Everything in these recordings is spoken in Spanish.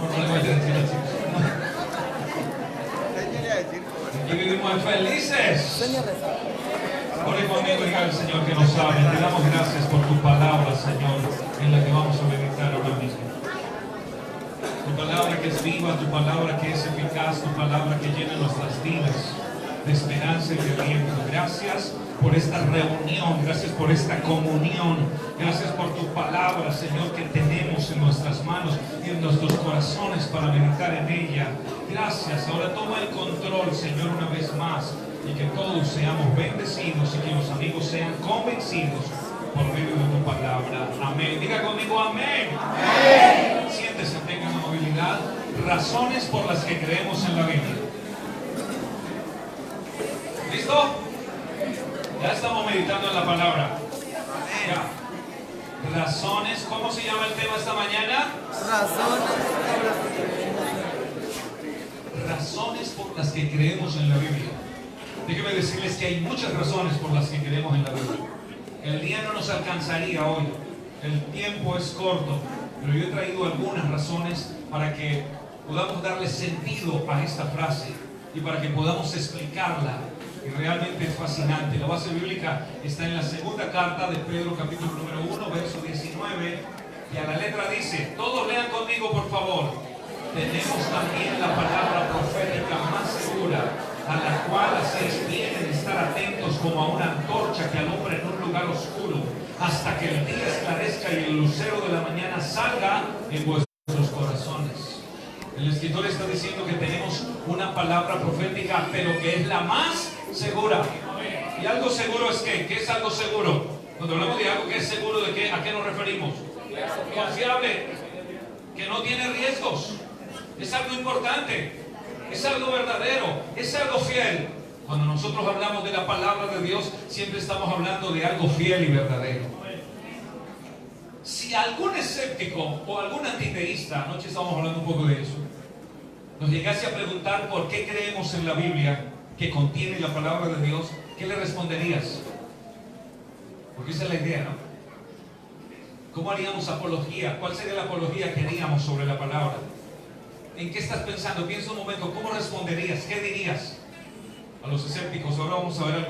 No le voy a decir así. Y vivimos felices. Ore conmigo y diga al Señor que nos hable. Te damos gracias por tu palabra, Señor, en la que vamos a meditar ahora mismo. Tu palabra que es viva, tu palabra que es eficaz, tu palabra que llena nuestras vidas de esperanza y de aliento. Gracias por esta reunión, gracias por esta comunión, gracias por tu palabra, Señor, que tenemos en nuestras manos y en nuestros corazones para meditar en ella. Gracias. Ahora toma el control, Señor, una vez más, y que todos seamos bendecidos y que los amigos sean convencidos por medio de tu palabra. Amén. Diga conmigo amén. Amén. Siéntese, tenga amabilidad. Razones por las que creemos en la Biblia. ¿Listo? Ya estamos meditando en la palabra. Ya. Razones, ¿cómo se llama el tema esta mañana? Razones por las que creemos en la Biblia. Déjenme decirles que hay muchas razones por las que creemos en la Biblia. El día no nos alcanzaría hoy. El tiempo es corto. Pero yo he traído algunas razones para que podamos darle sentido a esta frase y para que podamos explicarla. Y realmente es fascinante. La base bíblica está en la segunda carta de Pedro, capítulo número 1, verso 19. Y a la letra dice, todos lean conmigo por favor. Tenemos también la palabra profética más segura, a la cual hacéis bien en estar atentos como a una antorcha que alumbra en un lugar oscuro, hasta que el día esclarezca y el lucero de la mañana salga en vuestros corazones. El escritor está diciendo que tenemos una palabra profética, pero que es la más segura. Y algo seguro es que, ¿qué es algo seguro? Cuando hablamos de algo que es seguro, ¿de qué? ¿A qué nos referimos? Confiable, que no tiene riesgos, es algo importante, es algo verdadero, es algo fiel. Cuando nosotros hablamos de la palabra de Dios, siempre estamos hablando de algo fiel y verdadero. Si algún escéptico o algún antiteísta, anoche estábamos hablando un poco de eso, nos llegase a preguntar por qué creemos en la Biblia que contiene la palabra de Dios, ¿qué le responderías? Porque esa es la idea, ¿no? ¿Cómo haríamos apología? ¿Cuál sería la apología que haríamos sobre la palabra? ¿En qué estás pensando? Piensa un momento, ¿cómo responderías? ¿Qué dirías a los escépticos? Ahora vamos a ver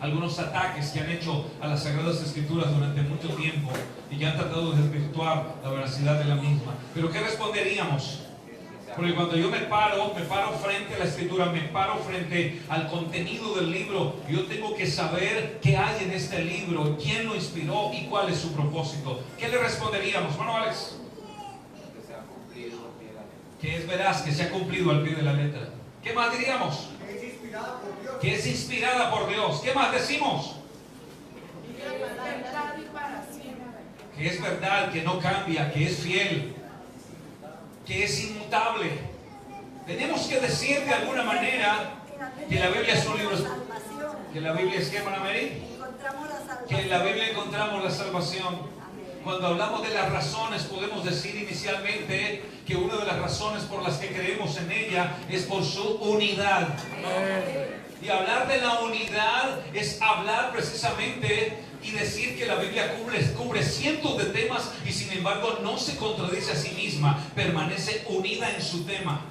algunos ataques que han hecho a las Sagradas Escrituras durante mucho tiempo y que han tratado de desvirtuar la veracidad de la misma. ¿Pero qué responderíamos? Porque cuando yo me paro frente a la Escritura, me paro frente al contenido del libro, yo tengo que saber qué hay en este libro, quién lo inspiró y cuál es su propósito. ¿Qué le responderíamos, hermano Alex? Que es veraz, que se ha cumplido al pie de la letra. ¿Qué más diríamos? Que es inspirada por Dios. Que es inspirada por Dios. ¿Qué más decimos? Que es verdad, que no cambia, que es fiel, que es inmutable. Tenemos que decir de alguna manera que la Biblia es un libro. Que la Biblia es, ¿qué, hermana Mary? Que en la Biblia encontramos la salvación. Cuando hablamos de las razones, podemos decir inicialmente que una de las razones por las que creemos en ella es por su unidad. Y hablar de la unidad es hablar precisamente y decir que la Biblia cubre cientos de temas y sin embargo no se contradice a sí misma, permanece unida en su tema.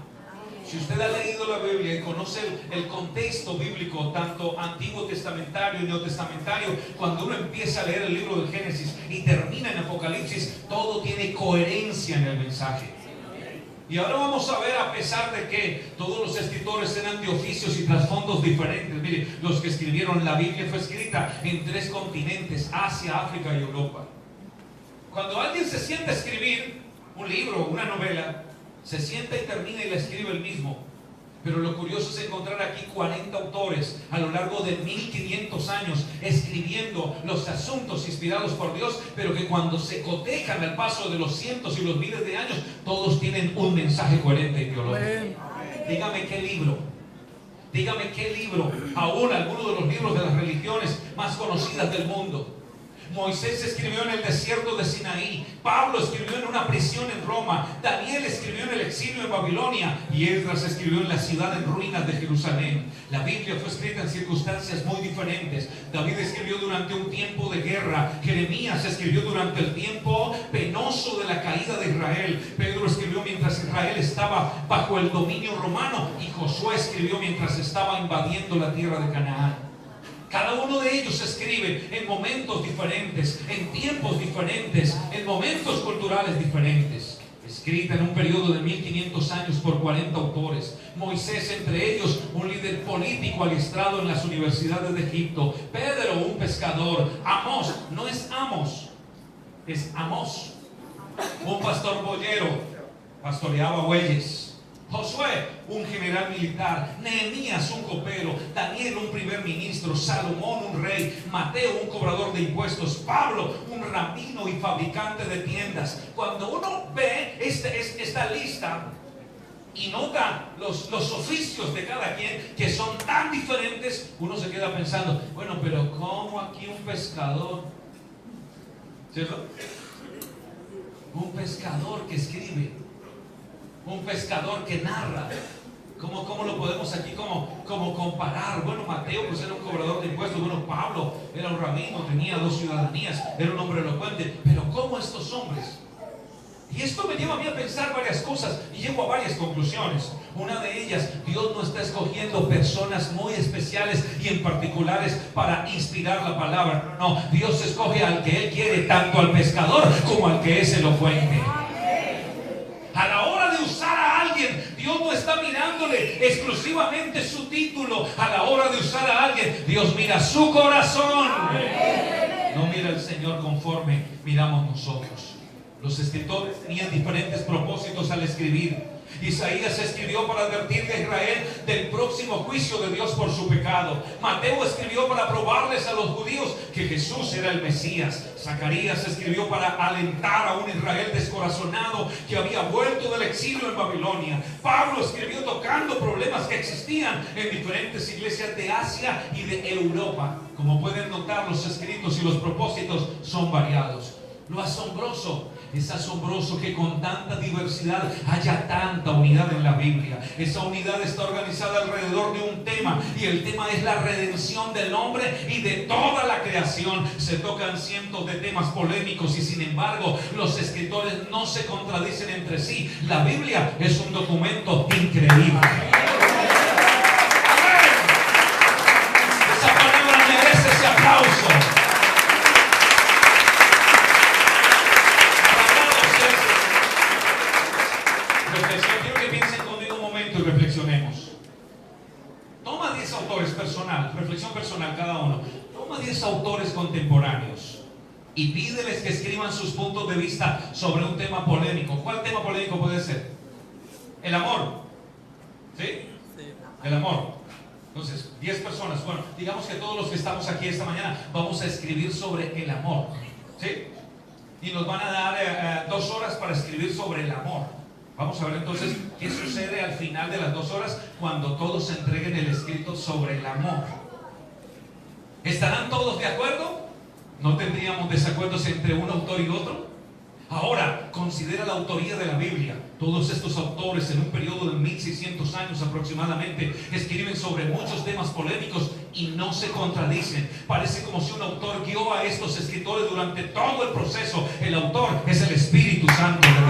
Si usted ha leído la Biblia y conoce el contexto bíblico, tanto antiguo testamentario y neotestamentario, cuando uno empieza a leer el libro del Génesis y termina en Apocalipsis, todo tiene coherencia en el mensaje. Y ahora vamos a ver, a pesar de que todos los escritores eran de oficios y trasfondos diferentes, mire, los que escribieron la Biblia fue escrita en 3 continentes, Asia, África y Europa. Cuando alguien se sienta a escribir un libro, una novela, se sienta y termina y la escribe el mismo. Pero lo curioso es encontrar aquí 40 autores a lo largo de 1500 años escribiendo los asuntos inspirados por Dios, pero que cuando se cotejan al paso de los cientos y los miles de años, todos tienen un mensaje coherente y teológico. Dígame qué libro. Dígame qué libro, aún alguno de los libros de las religiones más conocidas del mundo, Moisés escribió en el desierto de Sinaí. Pablo escribió en una prisión en Roma. Daniel escribió en el exilio en Babilonia. Y Esdras escribió en la ciudad en ruinas de Jerusalén. La Biblia fue escrita en circunstancias muy diferentes. David escribió durante un tiempo de guerra. Jeremías escribió durante el tiempo penoso de la caída de Israel. Pedro escribió mientras Israel estaba bajo el dominio romano. Y Josué escribió mientras estaba invadiendo la tierra de Canaán. Cada uno de ellos escribe en momentos diferentes, en tiempos diferentes, en momentos culturales diferentes. Escrita en un periodo de 1500 años por 40 autores. Moisés, entre ellos, un líder político aliestrado en las universidades de Egipto. Pedro, un pescador. Amós, no es Amos, es Amós, un pastor boyero, pastoreaba bueyes. Josué, un general militar. Nehemías, un copero. Daniel, un primer ministro. Salomón, un rey. Mateo, un cobrador de impuestos. Pablo, un rabino y fabricante de tiendas. Cuando uno ve esta lista y nota los oficios de cada quien, que son tan diferentes, uno se queda pensando, bueno, pero ¿cómo aquí un pescador? ¿Cierto? Un pescador que escribe, un pescador que narra. ¿Cómo lo podemos aquí como comparar? Bueno, Mateo pues era un cobrador de impuestos. Bueno, Pablo era un rabino, tenía 2 ciudadanías, era un hombre elocuente. Pero ¿cómo estos hombres? Y esto me lleva a mí a pensar varias cosas y llego a varias conclusiones. Una de ellas, Dios no está escogiendo personas muy especiales y en particulares para inspirar la palabra. No, Dios escoge al que Él quiere, tanto al pescador como al que es elocuente. A la hora de usar a alguien, Dios no está mirándole exclusivamente su título. A la hora de usar a alguien, Dios mira su corazón. No mira el Señor conforme miramos nosotros. Los escritores tenían diferentes propósitos al escribir. Isaías escribió para advertirle a Israel del próximo juicio de Dios por su pecado. Mateo escribió para probarles a los judíos que Jesús era el Mesías. Zacarías escribió para alentar a un Israel descorazonado que había vuelto del exilio en Babilonia. Pablo escribió tocando problemas que existían en diferentes iglesias de Asia y de Europa. Como pueden notar, los escritos y los propósitos son variados. Lo asombroso, es asombroso que con tanta diversidad haya tanta unidad en la Biblia. Esa unidad está organizada alrededor de un tema, y el tema es la redención del hombre y de toda la creación. Se tocan cientos de temas polémicos y sin embargo los escritores no se contradicen entre sí. La Biblia es un documento increíble. Esa palabra merece ese aplauso. Quiero que piensen conmigo un momento y reflexionemos. Toma 10 autores personal, reflexión personal cada uno. Toma 10 autores contemporáneos y pídeles que escriban sus puntos de vista sobre un tema polémico. ¿Cuál tema polémico puede ser? El amor. ¿Sí? El amor. Entonces, 10 personas. Bueno, digamos que todos los que estamos aquí esta mañana vamos a escribir sobre el amor. ¿Sí? Y nos van a dar 2 horas para escribir sobre el amor. Vamos a ver entonces qué sucede al final de las 2 horas cuando todos entreguen el escrito sobre el amor. ¿Estarán todos de acuerdo? ¿No tendríamos desacuerdos entre un autor y otro? Ahora, considera la autoría de la Biblia. Todos estos autores en un periodo de 1600 años aproximadamente escriben sobre muchos temas polémicos y no se contradicen. Parece como si un autor guió a estos escritores durante todo el proceso. El autor es el Espíritu Santo de Dios.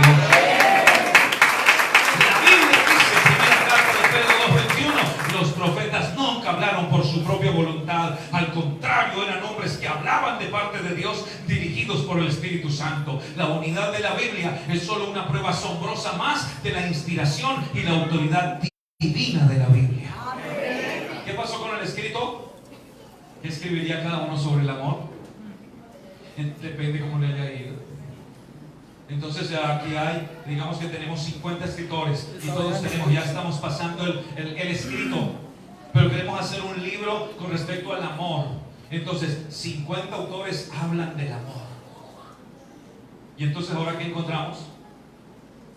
Los profetas nunca hablaron por su propia voluntad. Al contrario, eran hombres que hablaban de parte de Dios, dirigidos por el Espíritu Santo. La unidad de la Biblia es solo una prueba asombrosa más de la inspiración y la autoridad divina de la Biblia. ¿Qué pasó con el escrito? ¿Qué escribiría cada uno sobre el amor? Depende cómo le haya ido. Entonces aquí hay, digamos que tenemos 50 escritores y todos tenemos, ya estamos pasando el escrito, pero queremos hacer un libro con respecto al amor. Entonces 50 autores hablan del amor. Y entonces ahora ¿qué encontramos?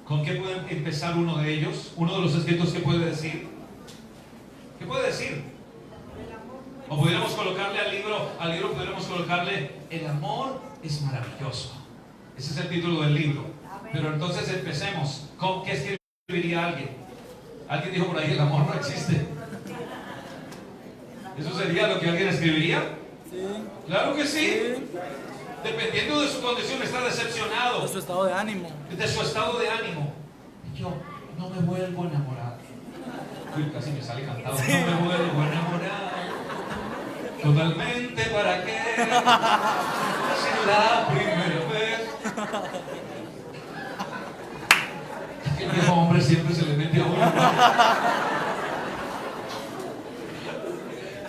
¿Con qué puede empezar uno de ellos? Uno de los escritos, ¿qué puede decir? ¿Qué puede decir? O pudiéramos colocarle al libro pudiéramos colocarle el amor es maravilloso. Ese es el título del libro. Pero entonces empecemos. ¿Con qué escribiría alguien? Alguien dijo por ahí, el amor no existe. ¿Eso sería lo que alguien escribiría? Sí. Claro que sí. Sí. Dependiendo de su condición, está decepcionado. De su estado de ánimo. De su estado de ánimo. Yo no me vuelvo a enamorar. Uy, casi me sale cantado. Sí. No me vuelvo a enamorar. Totalmente para qué. Si la primera vez. El viejo hombre siempre se le mete a uno.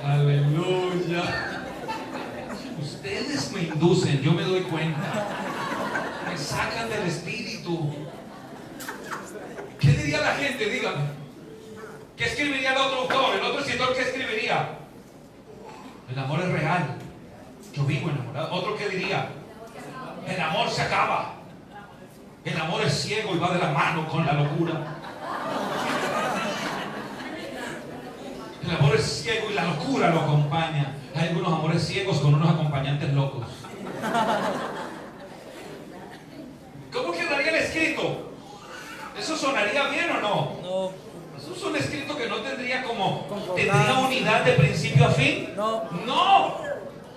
Aleluya. Ustedes me inducen, yo me doy cuenta. Me sacan del espíritu. ¿Qué diría la gente? Dígame. ¿Qué escribiría el otro autor? El otro escritor, ¿qué escribiría? El amor es real. Yo vivo enamorado. ¿Otro qué diría? El amor se acaba. El amor es ciego y va de la mano con la locura. El amor es ciego y la locura lo acompaña. Hay algunos amores ciegos con unos acompañantes locos. ¿Cómo quedaría el escrito? ¿Eso sonaría bien o no? No. Eso es un escrito que no tendría como... Concordancia. ¿Tendría unidad de principio a fin? No. ¡No!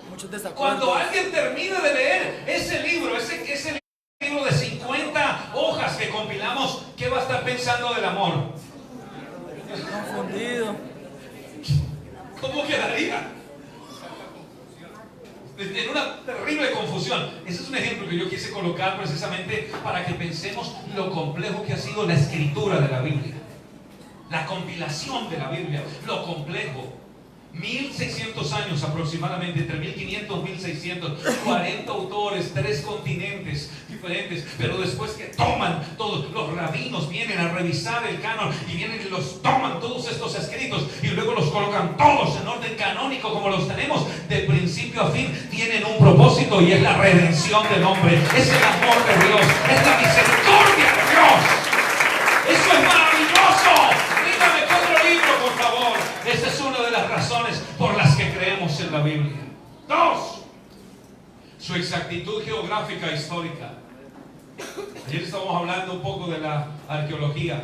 Muchos desacuerdos. Cuando alguien termine de leer ese libro, ese libro de 50 hojas que compilamos, ¿qué va a estar pensando del amor? Confundido. ¿Cómo quedaría? En una terrible confusión. Ese es un ejemplo que yo quise colocar precisamente para que pensemos lo complejo que ha sido la escritura de la Biblia, la compilación de la Biblia, lo complejo. 1600 años aproximadamente, entre 1500 y 1600, 40 autores, 3 continentes diferentes, pero después que toman todos los rabinos, vienen a revisar el canon y vienen y los toman todos estos escritos y luego los colocan todos en orden canónico como los tenemos, de principio a fin tienen un propósito y es la redención del hombre, es el amor de Dios, es la misericordia de Dios. Eso es maravilloso. Dígame que otro libro, por favor. Esa es una de las razones por las que creemos en la Biblia. 2. Su exactitud geográfica e histórica. Ayer estábamos hablando un poco de la arqueología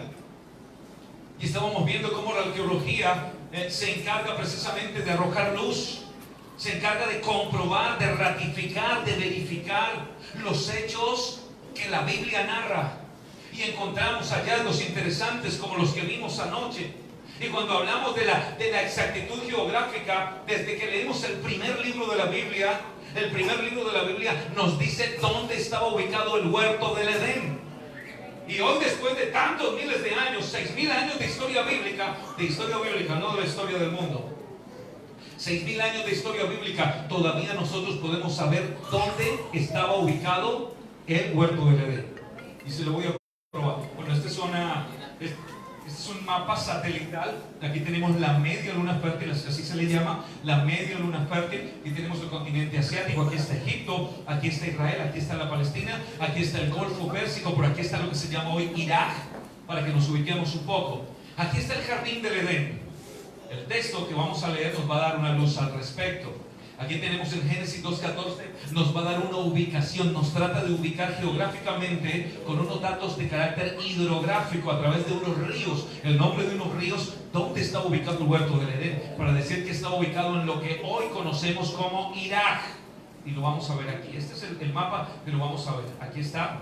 y estábamos viendo cómo la arqueología se encarga precisamente de arrojar luz, se encarga de comprobar, de ratificar, de verificar los hechos que la Biblia narra. Y encontramos hallazgos interesantes como los que vimos anoche. Y cuando hablamos de la exactitud geográfica, desde que leímos el primer libro de la Biblia, nos dice dónde estaba ubicado el huerto del Edén. Y hoy, después de tantos miles de años, 6000 años de historia bíblica, no de la historia del mundo, 6000 años de historia bíblica, todavía nosotros podemos saber dónde estaba ubicado el huerto del Edén. Y se lo voy a probar. Bueno, este es un mapa satelital. Aquí tenemos la media luna fértil, así se le llama, la media luna fértil. Y tenemos el continente asiático. Aquí está Egipto, aquí está Israel, aquí está la Palestina, aquí está el Golfo Pérsico, por aquí está lo que se llama hoy Irak, para que nos ubiquemos un poco. Aquí está el jardín del Edén. El texto que vamos a leer nos va a dar una luz al respecto. Aquí tenemos en Génesis 2:14, nos va a dar una ubicación, nos trata de ubicar geográficamente con unos datos de carácter hidrográfico a través de unos ríos, el nombre de unos ríos, dónde está ubicado el huerto del Edén, para decir que está ubicado en lo que hoy conocemos como Irak. Y lo vamos a ver aquí. Este es el mapa, pero vamos a ver. Aquí está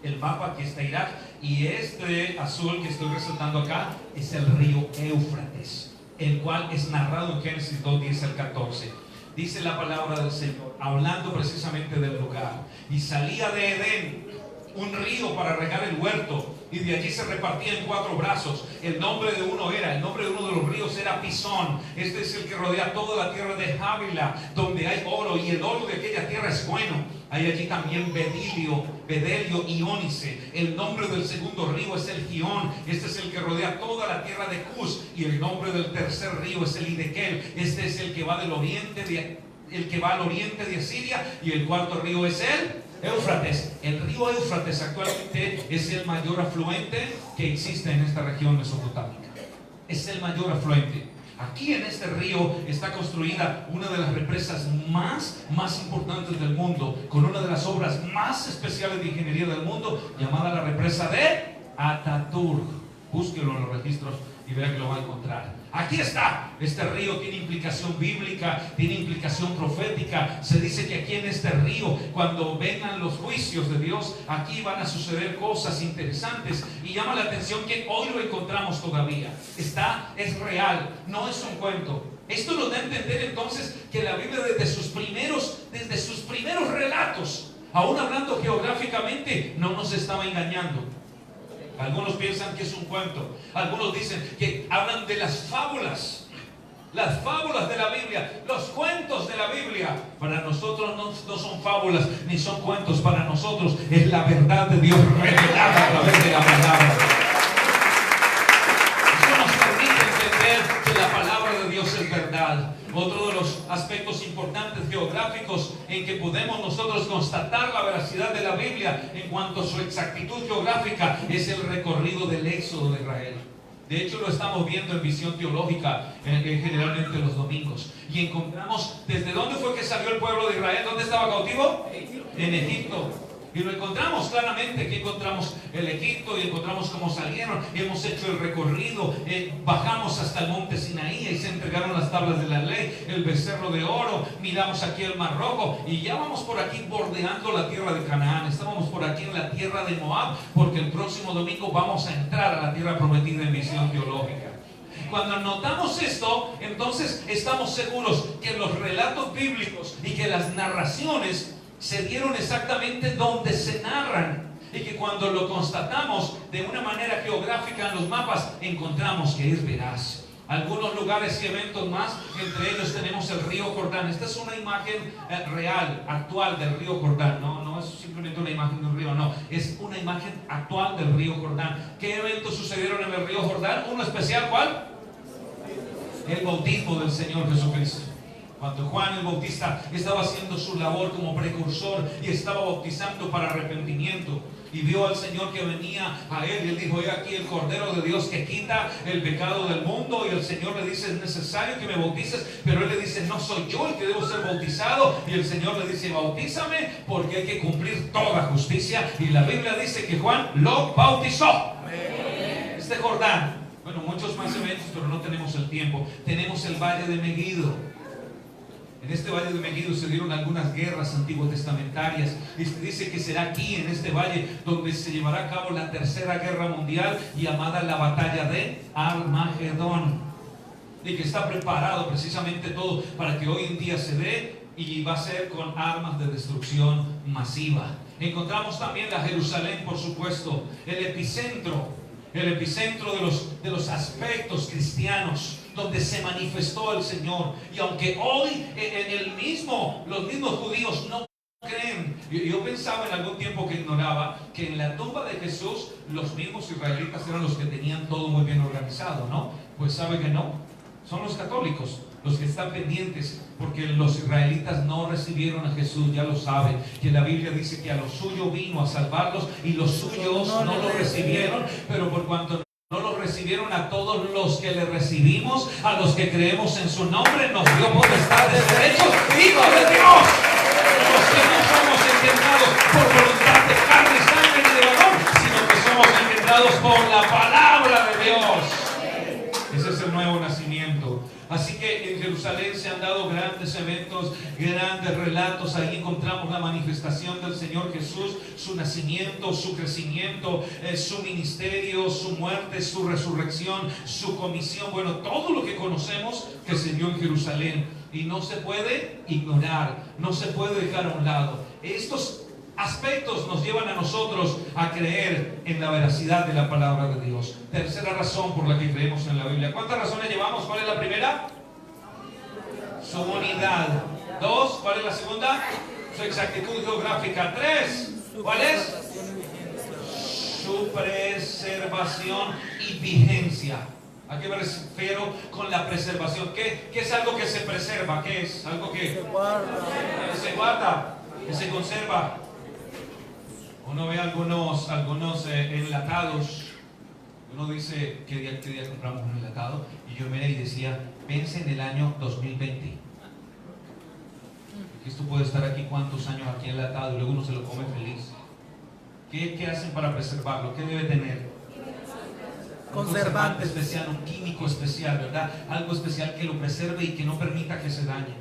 el mapa, aquí está Irak, y este azul que estoy resaltando acá es el río Éufrates, el cual es narrado en Génesis 2:10 al 14. Dice la palabra del Señor, hablando precisamente del lugar. Y salía de Edén un río para regar el huerto, y de allí se repartía en 4 brazos. El nombre de uno de los ríos era Pisón. Este es el que rodea toda la tierra de Jávila, donde hay oro, y el oro de aquella tierra es bueno. Hay allí también bedelio y ónice. El nombre del segundo río es el Gihón. Este es el que rodea toda la tierra de Cus. Y el nombre del tercer río es el Hidekel. Este es el que va al oriente de Asiria. Y el cuarto río es el Éufrates. El río Éufrates actualmente es el mayor afluente que existe en esta región mesopotámica. Es el mayor afluente. Aquí en este río está construida una de las represas más importantes del mundo, con una de las obras más especiales de ingeniería del mundo, llamada la represa de Ataturk. Búsquelo en los registros y vea que lo va a encontrar. Aquí está. Este río tiene implicación bíblica, tiene implicación profética. Se dice que aquí en este río, cuando vengan los juicios de Dios, aquí van a suceder cosas interesantes. Y llama la atención que hoy lo encontramos todavía. Es real, no es un cuento. Esto nos da a entender entonces que la Biblia desde sus primeros relatos, aún hablando geográficamente, no nos estaba engañando. Algunos piensan que es un cuento. Algunos dicen que hablan de las fábulas de la Biblia, los cuentos de la Biblia. Para nosotros no son fábulas ni son cuentos. Para nosotros es la verdad de Dios revelada a través de la palabra. Eso nos permite entender que la palabra de Dios es verdad. Otro de los aspectos importantes geográficos en que podemos nosotros constatar la veracidad de la Biblia en cuanto a su exactitud geográfica es el recorrido del éxodo de Israel. De hecho, lo estamos viendo en Visión Teológica generalmente los domingos. Y encontramos desde dónde fue que salió el pueblo de Israel. ¿Dónde estaba cautivo? En Egipto. Y lo encontramos claramente. Aquí encontramos el Egipto y encontramos cómo salieron. Hemos hecho el recorrido. Bajamos hasta el monte Sinaí y se entregaron las tablas de la ley, el becerro de oro. Miramos aquí el Mar Rojo y ya vamos por aquí bordeando la tierra de Canaán. Estábamos por aquí en la tierra de Moab, porque el próximo domingo vamos a entrar a la tierra prometida en Visión Teológica. Cuando notamos esto, entonces estamos seguros que los relatos bíblicos y que las narraciones se dieron exactamente donde se narran, y que cuando lo constatamos de una manera geográfica en los mapas, encontramos que es veraz. Algunos lugares y eventos más, entre ellos tenemos el río Jordán. Esta es una imagen real, actual del río Jordán. No es simplemente una imagen de un río, no, es una imagen actual del río Jordán. ¿Qué eventos sucedieron en el río Jordán? Uno especial, ¿cuál? El bautismo del Señor Jesucristo. Cuando Juan el Bautista estaba haciendo su labor como precursor y estaba bautizando para arrepentimiento, y vio al Señor que venía a él, y él dijo: he aquí el Cordero de Dios que quita el pecado del mundo. Y el Señor le dice: es necesario que me bautices, pero él le dice: no soy yo el que debo ser bautizado. Y el Señor le dice: bautízame, porque hay que cumplir toda justicia. Y la Biblia dice que Juan lo bautizó. Este Jordán, bueno, muchos más eventos, pero no tenemos el tiempo. Tenemos el valle de Megiddo. En este valle de Megiddo se dieron algunas guerras antiguo testamentarias, y se dice que será aquí en este valle donde se llevará a cabo la tercera guerra mundial, llamada la batalla de Armagedón, y que está preparado precisamente todo para que hoy en día se dé, y va a ser con armas de destrucción masiva. Encontramos también la Jerusalén, por supuesto, el epicentro de los aspectos cristianos, donde se manifestó el Señor. Y aunque hoy los mismos judíos no creen, yo pensaba en algún tiempo que ignoraba que en la tumba de Jesús los mismos israelitas eran los que tenían todo muy bien organizado, ¿no? Pues sabe que no, son los católicos los que están pendientes, porque los israelitas no recibieron a Jesús. Ya lo saben, que la Biblia dice que a los suyos vino a salvarlos, y los suyos no lo recibieron. Pero por cuanto no lo recibieron, a todos los que le recibimos, a los que creemos en su nombre, nos dio potestad de ser hechos hijos de Dios. Los que no somos engendrados por voluntad de carne, sangre ni de varón, sino que somos engendrados por la palabra de Dios. Ese es el nuevo nacimiento. Así que en Jerusalén se han dado grandes eventos, grandes relatos. Ahí encontramos la manifestación del Señor Jesús, su nacimiento, su crecimiento, su ministerio, su muerte, su resurrección, su comisión. Bueno, todo lo que conocemos que se dio en Jerusalén, y no se puede ignorar, no se puede dejar a un lado. Estos aspectos nos llevan a nosotros a creer en la veracidad de la palabra de Dios. Tercera razón por la que creemos en la Biblia. ¿Cuántas razones llevamos? ¿Cuál es la primera? Su unidad. 2, ¿cuál es la segunda? Su exactitud geográfica. 3, ¿cuál es? Su preservación y vigencia. ¿A qué me refiero con la preservación? ¿Qué es algo que se preserva? ¿Qué es? Algo que se guarda, que se conserva. Uno ve algunos enlatados, Uno dice, ¿qué día compramos un enlatado? Y yo miré y decía, vence en el año 2020. Esto puede estar aquí cuántos años aquí enlatado y luego uno se lo come feliz. ¿Qué hacen para preservarlo? ¿Qué debe tener? Un conservante especial, un químico especial, ¿verdad? Algo especial que lo preserve y que no permita que se dañe.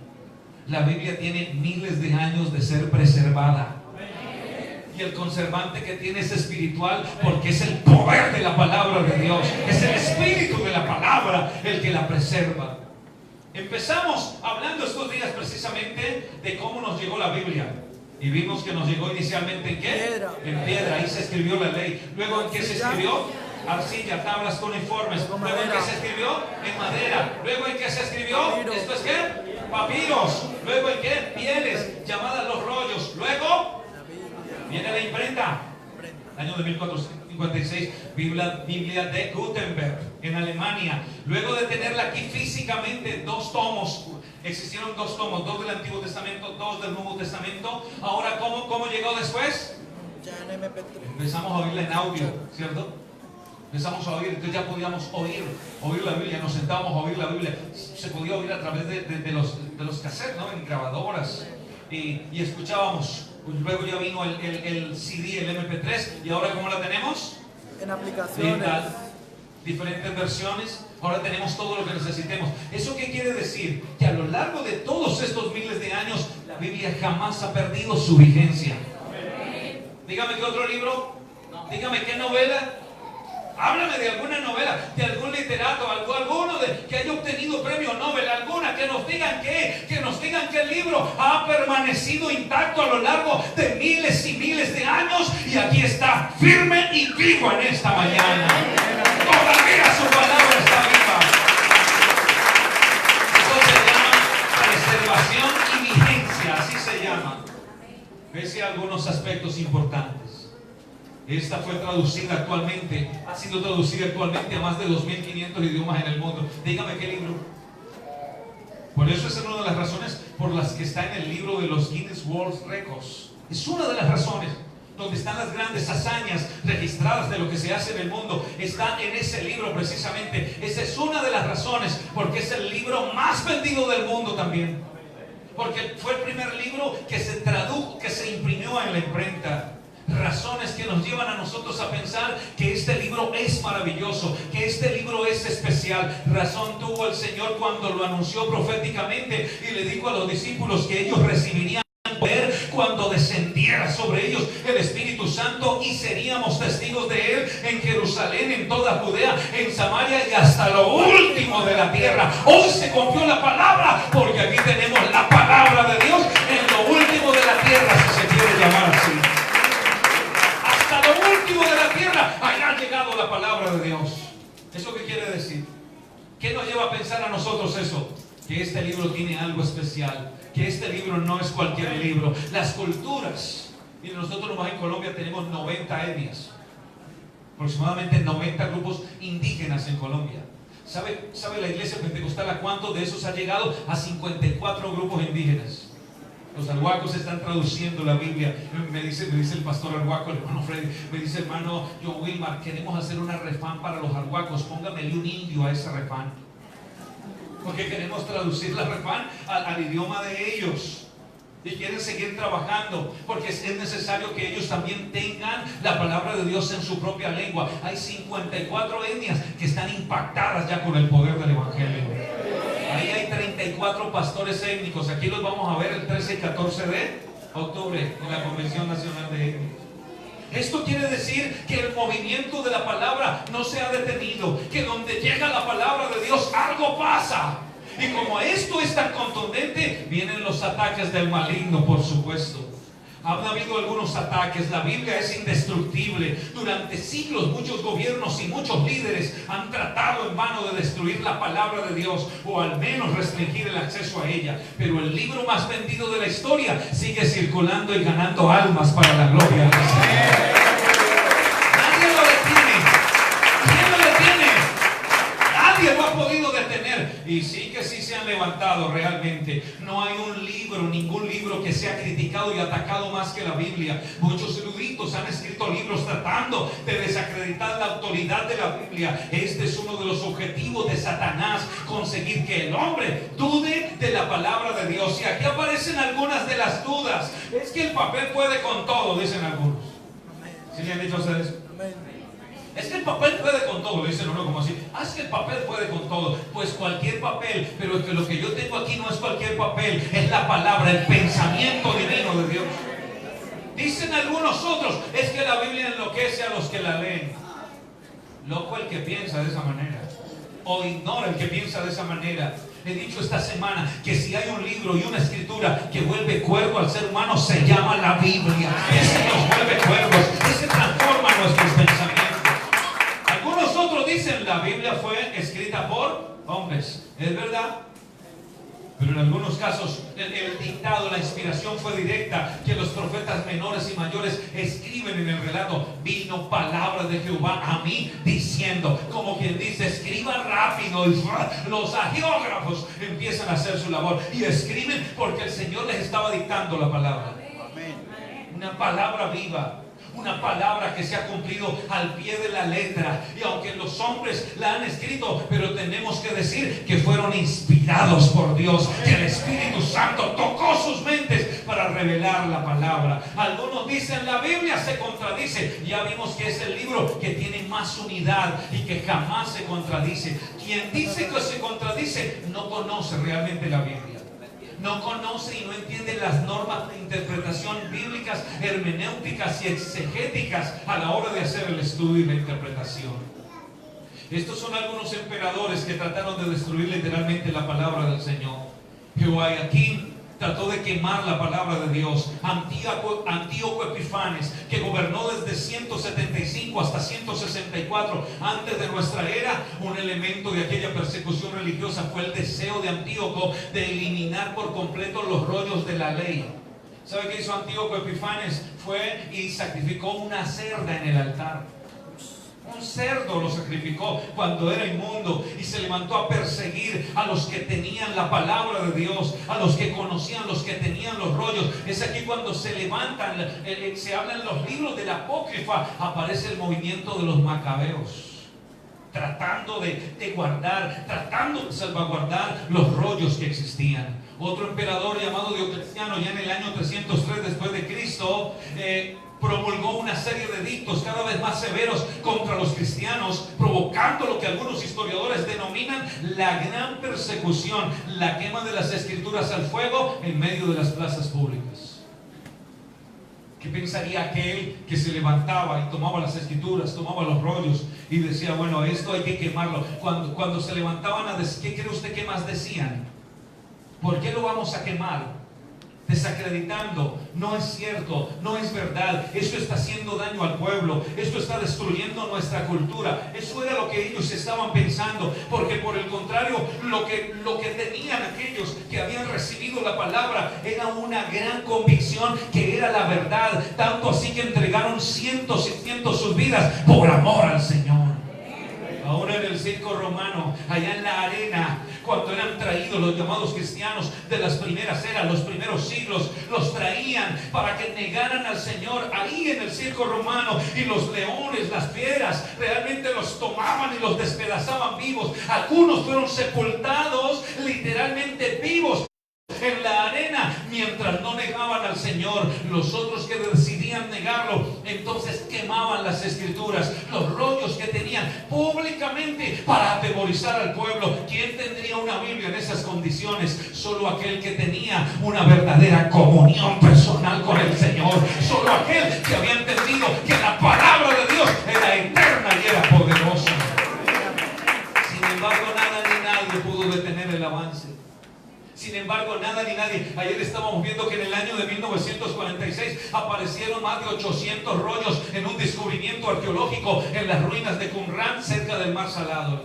La Biblia tiene miles de años de ser preservada. Y el conservante que tiene es espiritual, porque es el poder de la palabra de Dios. Es el espíritu de la palabra el que la preserva. Empezamos hablando estos días precisamente de cómo nos llegó la Biblia. Y vimos que nos llegó inicialmente ¿en qué? Piedra. En piedra, ahí se escribió la ley. Luego ¿en qué se escribió? Arcilla, tablas cuneiformes. Luego ¿en qué se escribió? En madera. Luego ¿en qué se escribió? Papiro. ¿Esto es qué? Papiros. Luego ¿en qué? Pieles, llamadas los rollos. Luego viene la imprenta. Año de 1456, Biblia de Gutenberg en Alemania. Luego de tenerla aquí físicamente, 2 tomos. Existieron 2 tomos, 2 del Antiguo Testamento, 2 del Nuevo Testamento. Ahora, ¿cómo llegó después? Ya en MP3. Empezamos a oírla en audio, ¿cierto? Empezamos a oír, entonces ya podíamos oír la Biblia, nos sentábamos a oír la Biblia. Se podía oír a través de los cassettes, ¿no? En grabadoras. Y escuchábamos. Luego ya vino el CD, el MP3. ¿Y ahora cómo la tenemos? En aplicaciones. Diferentes versiones. Ahora tenemos todo lo que necesitemos. ¿Eso qué quiere decir? Que a lo largo de todos estos miles de años, la Biblia jamás ha perdido su vigencia. Dígame qué otro libro. Dígame qué novela. Háblame de alguna novela, de algún literato, alguno que haya obtenido premio Nobel, alguna, que nos digan que el libro ha permanecido intacto a lo largo de miles y miles de años y aquí está firme y vivo en esta mañana. Todavía su palabra está viva. Eso se llama preservación y vigencia, así se llama. Pese a algunos aspectos importantes. Esta fue traducida actualmente, ha sido traducida actualmente a más de 2.500 idiomas en el mundo. Dígame qué libro. Por eso es una de las razones por las que está en el libro de los Guinness World Records. Es una de las razones donde están las grandes hazañas registradas de lo que se hace en el mundo. Está en ese libro precisamente. Esa es una de las razones porque es el libro más vendido del mundo también. Porque fue el primer libro que se tradujo, que se imprimió en la imprenta. Razones que nos llevan a nosotros a pensar que este libro es maravilloso, que este libro es especial. Razón tuvo el Señor cuando lo anunció proféticamente y le dijo a los discípulos que ellos recibirían poder cuando descendiera sobre ellos el Espíritu Santo y seríamos testigos de Él en Jerusalén, en toda Judea, en Samaria y hasta lo último de la tierra. Hoy se cumplió la palabra porque aquí tenemos la palabra de Dios en lo último de la tierra, si se quiere llamar así. Hasta lo último de la tierra ha llegado la palabra de Dios. ¿Eso qué quiere decir? ¿Qué nos lleva a pensar a nosotros eso? Que este libro tiene algo especial, que este libro no es cualquier libro. Las culturas, y nosotros nomás en Colombia tenemos 90 etnias, aproximadamente 90 grupos indígenas en Colombia. ¿Sabe la iglesia pentecostal a cuántos de esos ha llegado? A 54 grupos indígenas. Los arhuacos están traduciendo la Biblia. Me dice el pastor arhuaco, el hermano Freddy, me dice, hermano John Wilmar, queremos hacer una refán para los arhuacos, póngamele un indio a ese refán. Porque queremos traducir la refán al idioma de ellos. Y quieren seguir trabajando, porque es necesario que ellos también tengan la palabra de Dios en su propia lengua. Hay 54 etnias que están impactadas ya con el poder del Evangelio. Ahí hay 34 pastores étnicos. Aquí los vamos a ver el 13 y 14 de octubre en la Convención Nacional de Etnias. Esto quiere decir que el movimiento de la palabra no se ha detenido, que donde llega la palabra de Dios algo pasa. Y como esto es tan contundente, vienen los ataques del maligno, por supuesto. Ha habido algunos ataques. La Biblia es indestructible. Durante siglos muchos gobiernos y muchos líderes han tratado en vano de destruir la palabra de Dios, o al menos restringir el acceso a ella. Pero el libro más vendido de la historia sigue circulando y ganando almas para la gloria del Señor. Nadie lo detiene. ¿Quién lo detiene? Nadie lo ha podido detener. y sí que sí se han levantado realmente. No hay un libro, ningún libro que sea criticado y atacado más que la Biblia. Muchos eruditos han escrito libros tratando de desacreditar la autoridad de la Biblia. Este es uno de los objetivos de Satanás, conseguir que el hombre dude de la palabra de Dios. Y aquí aparecen algunas de las dudas. Es que el papel puede con todo, dicen algunos. ¿Sí le han dicho a ustedes? Es que el papel puede con todo, dicen uno como así. Es que el papel puede con todo. Pues cualquier papel, pero es que lo que yo tengo aquí no es cualquier papel, es la palabra, el pensamiento divino de Dios. Dicen algunos otros, es que la Biblia enloquece a los que la leen. Loco el que piensa de esa manera, o ignora el que piensa de esa manera. He dicho esta semana que si hay un libro y una escritura que vuelve cuerdo al ser humano, se llama la Biblia. Ese nos vuelve cuerdos, ese transforma nuestros pensamientos. Algunos otros dicen la Biblia fue escrita por hombres. Es verdad, pero en algunos casos el dictado, la inspiración fue directa, que los profetas menores y mayores escriben en el relato: vino palabra de Jehová a mí diciendo, como quien dice, escriba rápido. Y los agiógrafos empiezan a hacer su labor y escriben porque el Señor les estaba dictando la palabra. Una palabra viva, una palabra que se ha cumplido al pie de la letra. Y aunque los hombres la han escrito, pero tenemos que decir que fueron inspirados por Dios, que el Espíritu Santo tocó sus mentes para revelar la palabra. Algunos dicen la Biblia se contradice. Ya vimos que es el libro que tiene más unidad y que jamás se contradice. Quien dice que se contradice no conoce realmente la Biblia. No conoce y no entiende las normas de interpretación bíblicas, hermenéuticas y exegéticas a la hora de hacer el estudio y la interpretación. Estos son algunos emperadores que trataron de destruir literalmente la palabra del Señor. Jehoiakim trató de quemar la palabra de Dios. Antíoco Epifanes, que gobernó desde 175 hasta 164 antes de nuestra era. Un elemento de aquella persecución religiosa fue el deseo de Antíoco de eliminar por completo los rollos de la ley. ¿Sabe qué hizo Antíoco Epifanes? Fue y sacrificó una cerda en el altar. Un cerdo lo sacrificó cuando era inmundo, y se levantó a perseguir a los que tenían la palabra de Dios, a los que conocían, los que tenían los rollos. Es aquí cuando se levantan, se habla en los libros de la apócrifa, aparece el movimiento de los macabeos, tratando de guardar, tratando de salvaguardar los rollos que existían. Otro emperador llamado Diocleciano, ya en el año 303 después de Cristo, promulgó una serie de edictos cada vez más severos contra los cristianos, provocando lo que algunos historiadores denominan la gran persecución, la quema de las escrituras al fuego en medio de las plazas públicas. ¿Qué pensaría aquel que se levantaba y tomaba las escrituras, tomaba los rollos y decía, bueno, esto hay que quemarlo? Cuando se levantaban a decir, ¿qué cree usted que más decían? ¿Por qué lo vamos a quemar? Desacreditando, no es cierto, no es verdad, esto está haciendo daño al pueblo, esto está destruyendo nuestra cultura. Eso era lo que ellos estaban pensando, porque por el contrario, lo que tenían aquellos que habían recibido la palabra era una gran convicción que era la verdad, tanto así que entregaron cientos y cientos sus vidas por amor al Señor. Ahora en el circo romano, allá en la arena, cuando eran traídos los llamados cristianos de las primeras eras, los primeros siglos, los traían para que negaran al Señor ahí en el circo romano, y los leones, las fieras, realmente los tomaban y los despedazaban vivos. Algunos fueron sepultados literalmente vivos en la arena mientras no negaban al Señor. Los otros que decidían negarlo, entonces quemaban las escrituras, los rollos que tenían públicamente para atemorizar al pueblo. ¿Quién tendría una Biblia en esas condiciones? Solo aquel que tenía una verdadera comunión personal con el Señor, solo aquel que había entendido que la palabra de Dios era eterna y era poderosa. Sin embargo, nada ni nadie pudo detener el avance. Sin embargo, nada ni nadie. Ayer estábamos viendo que en el año de 1946 aparecieron más de 800 rollos en un descubrimiento arqueológico en las ruinas de Qumran, cerca del Mar Salado.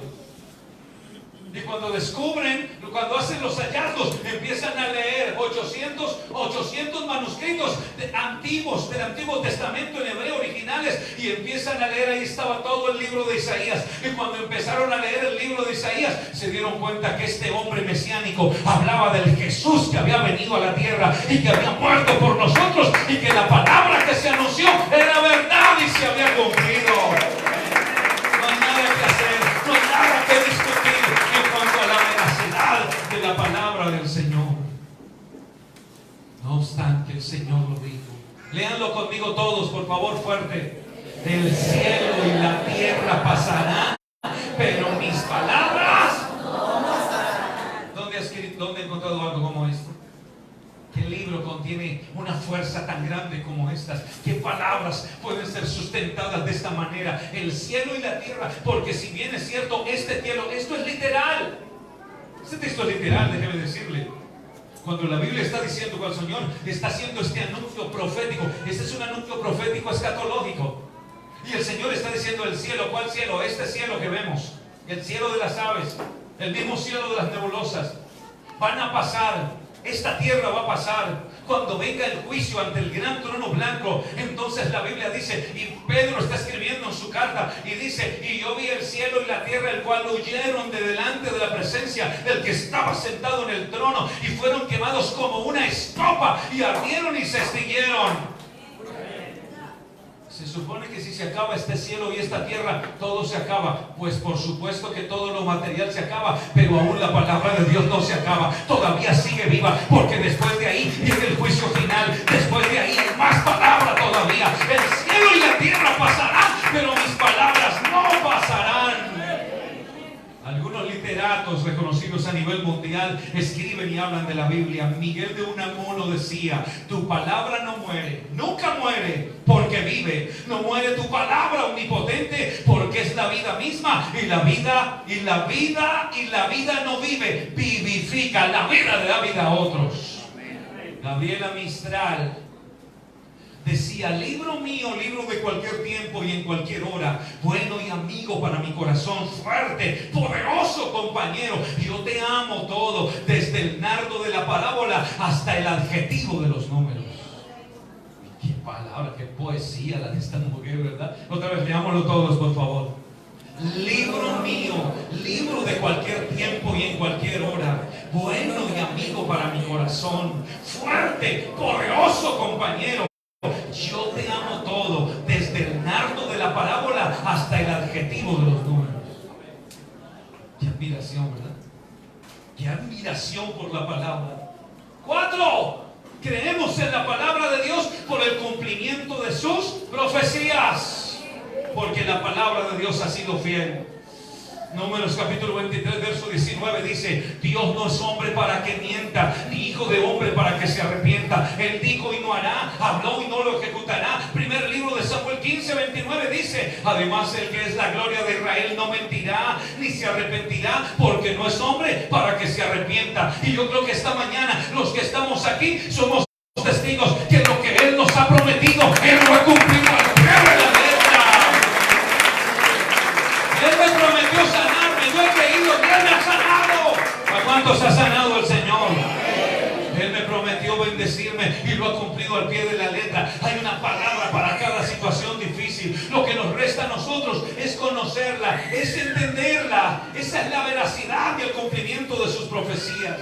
Y cuando descubren, cuando hacen los hallazgos, empiezan a leer 800 manuscritos antiguos del Antiguo Testamento en hebreo originales, y empiezan a leer. Ahí estaba todo el libro de Isaías. Y cuando empezaron a leer el libro de Isaías, se dieron cuenta que este hombre mesiánico hablaba del Jesús que había venido a la tierra y que había muerto por nosotros, y que la palabra que se anunció era verdad y se había cumplido. No hay nada que hacer, no hay nada que discutir en cuanto a la veracidad de la palabra del Señor. No obstante, el Señor lo dijo. Léanlo conmigo todos, por favor, fuerte. El cielo y la tierra pasarán, pero mis palabras no pasarán. ¿Dónde he encontrado algo como esto? ¿Qué libro contiene una fuerza tan grande como estas? ¿Qué palabras pueden ser sustentadas de esta manera? El cielo y la tierra. Porque si bien es cierto, esto es literal. Este texto es literal, déjeme decirle. Cuando la Biblia está diciendo que el Señor está haciendo este anuncio profético, este es un anuncio profético escatológico. Y el Señor está diciendo el cielo. ¿Cuál cielo? Este cielo que vemos. El cielo de las aves. El mismo cielo de las nebulosas. Van a pasar. Esta tierra va a pasar. Cuando venga el juicio ante el gran trono blanco, entonces la Biblia dice, y Pedro está escribiendo en su carta, y dice, y yo vi el cielo y la tierra, el cual huyeron de delante de la presencia del que estaba sentado en el trono, y fueron quemados como una estopa, y ardieron y se extinguieron. Se supone que si se acaba este cielo y esta tierra, todo se acaba. Pues por supuesto que todo lo material se acaba, pero aún la palabra de Dios no se acaba. Todavía sigue viva, porque después de ahí viene el juicio final. Después de ahí hay más palabra todavía. El cielo y la tierra pasarán, pero mis palabras no pasarán. Algunos literatos reconocidos a nivel mundial escriben y hablan de la Biblia. Miguel de Unamuno decía: tu palabra no muere, nunca muere, porque vive. No muere tu palabra omnipotente, porque es la vida misma, y la vida no vive, vivifica. La vida le da vida a otros. Gabriela Mistral decía: libro mío, libro de cualquier tiempo y en cualquier hora, bueno y amigo para mi corazón, fuerte, poderoso compañero, yo te amo todo, desde el nardo de la parábola hasta el adjetivo de los números. Qué palabra, qué poesía la de esta mujer, ¿verdad? Otra vez, leámoslo todos, por favor. Libro mío, libro de cualquier tiempo y en cualquier hora, bueno y amigo para mi corazón, fuerte, poderoso compañero. Yo te amo todo, desde el nardo de la parábola hasta el adjetivo de los números. Qué admiración, ¿verdad? Qué admiración por la palabra. 4. Creemos en la palabra de Dios por el cumplimiento de sus profecías, porque la palabra de Dios ha sido fiel. Números capítulo 23 verso 19 dice: Dios no es hombre para que mienta, ni hijo de hombre para que se arrepienta. Él dijo y no hará, habló y no lo ejecutará. Primer libro de Samuel 15:29 dice: además el que es la gloria de Israel no mentirá ni se arrepentirá, porque no es hombre para que se arrepienta. Y yo creo que esta mañana los que estamos aquí somos testigos que lo que Él nos ha prometido, Él lo ha cumplido al pie de la letra. Él me prometió sanarme, yo he creído que Él me ha sanado. ¿A cuántos ha sanado el Señor? Él me prometió bendecirme y lo ha cumplido al pie de la letra. Hay una palabra para cada situación difícil. Lo que nos resta a nosotros es conocerla, es entenderla. Esa es la veracidad y el cumplimiento de sus profecías.